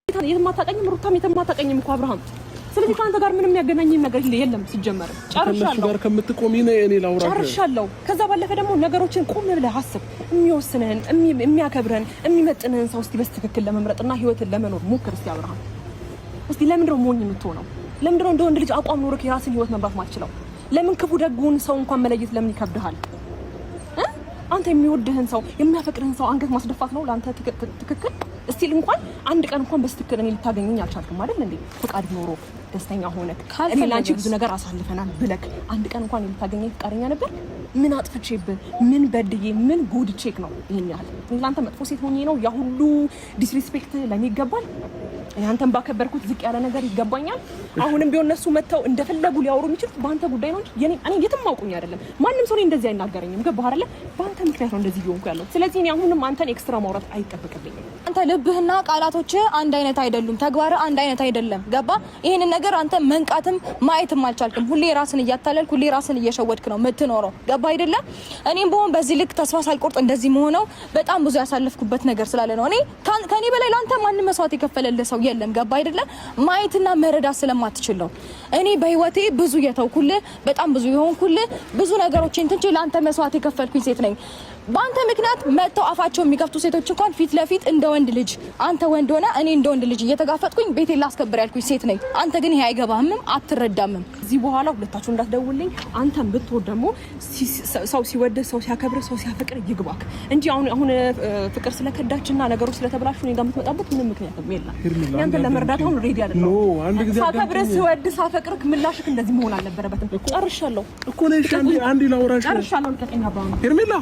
የማታቀኝም ሩታም የማታቀኝም እኮ አብርሃም ስለዚህ ካንተ ጋር ምንም ያገናኘኝ ነገር የለም ሲጀመር ጨርሻለሁ ጋር ከምትቆሚ ነው እኔ ላውራ ጨርሻለሁ ከዛ ባለፈ ደግሞ ነገሮችን ቆም ብለህ አስብ የሚወስነን የሚያከብረን የሚመጥነን ሰው እስቲ በስትክክል ለመምረጥና ህይወትን ለመኖር ሞክር እስቲ አብርሃም እስቲ ለምን ነው ሞኝ የምትሆነው ለምን ነው እንደ ወንድ ልጅ አቋም ኖርክ የራስን ህይወት መምራት ማትችለው ለምን ክፉ ደጉን ሰው እንኳን መለየት ለምን ይከብድሃል አንተ የሚወድህን ሰው የሚያፈቅርህን ሰው አንገት ማስደፋት ነው ለአንተ ትክክል እስቲል እንኳን አንድ ቀን እንኳን በስትክክል እኔ ልታገኘኝ አልቻልኩም አይደል እንዴ ፍቃድ ኖሮ ደስተኛ ሆነክ እኔ ላንቺ ብዙ ነገር አሳልፈናል ብለክ አንድ ቀን እንኳን ልታገኘኝ ፍቃደኛ ነበር ምን አጥፍቼብህ ምን በድዬ ምን ጎድቼክ ነው ይሄን ያህል እኔ ላንተ መጥፎ ሴት ሆኜ ነው ያ ሁሉ ዲስሪስፔክት ለኔ ይገባል ያንተን ባከበርኩት ዝቅ ያለ ነገር ይገባኛል አሁንም ቢሆን እነሱ መተው እንደፈለጉ ሊያወሩ የሚችሉት ባንተ ጉዳይ ነው እንጂ እኔ የትም አውቁኝ አይደለም ማንንም ሰው እንደዚህ አይናገረኝም ገባህ አይደለ ባንተ ምክንያት ነው እንደዚህ ቢሆንኩ ያለው ስለዚህ እኔ አሁንም አንተን ኤክስትራ ማውራት አይጠበቅብኝም አንተ ልብህና ቃላቶች አንድ አይነት አይደሉም ተግባር አንድ አይነት አይደለም ገባ ይሄንን ነገር አንተ መንቃትም ማየትም አልቻልክም ሁሌ ራስን እያታለልክ ሁሌ ራስን እየሸወድክ ነው የምትኖረው ገባ አይደለ እኔም በሆን በዚህ ልክ ተስፋ ሳልቆርጥ እንደዚህ መሆነው በጣም ብዙ ያሳለፍኩበት ነገር ስላለ ነው እኔ ከኔ በላይ ላንተ ማንንም መስዋዕት የከፈለልህ ሰው የለም ገባ አይደለ ማየትና መረዳት ስለማትችል ነው እኔ በህይወቴ ብዙ የተውኩልህ በጣም ብዙ የሆንኩልህ ብዙ ነገሮችን ትንጭ ላንተ መስዋዕት የከፈልኩኝ ሴት ነኝ ባንተ ምክንያት መተው አፋቸው የሚከፍቱ ሴቶች እንኳን ፊት ለፊት እንደ ወንድ ልጅ አንተ ወንድ ሆነ እኔ እንደ ወንድ ልጅ እየተጋፈጥኩኝ ቤቴን ላስከብር ያልኩኝ ሴት ነኝ አንተ ግን ይሄ አይገባህም አትረዳምም እዚህ በኋላ ሁለታችሁ እንዳትደውልኝ አንተም ብትወድ ደግሞ ሰው ሲወድ ሰው ሲያከብር ሰው ሲያፈቅር ይግባክ እንጂ አሁን ፍቅር ስለከዳችና ነገሮች ስለተበላሹ እኔ ጋር የምትመጣበት ምንም ምክንያትም የለም ያንተ ለመርዳት አሁን ሬዲ አይደለም ሳከብር ስወድ ሳፈቅርክ ምላሽክ እንደዚህ መሆን አልነበረበትም ጨርሻለሁ እኮ ነሽ አንዴ ላውራሽ ጨርሻለሁ ልቀቀኝ አባባ ሄርሜላ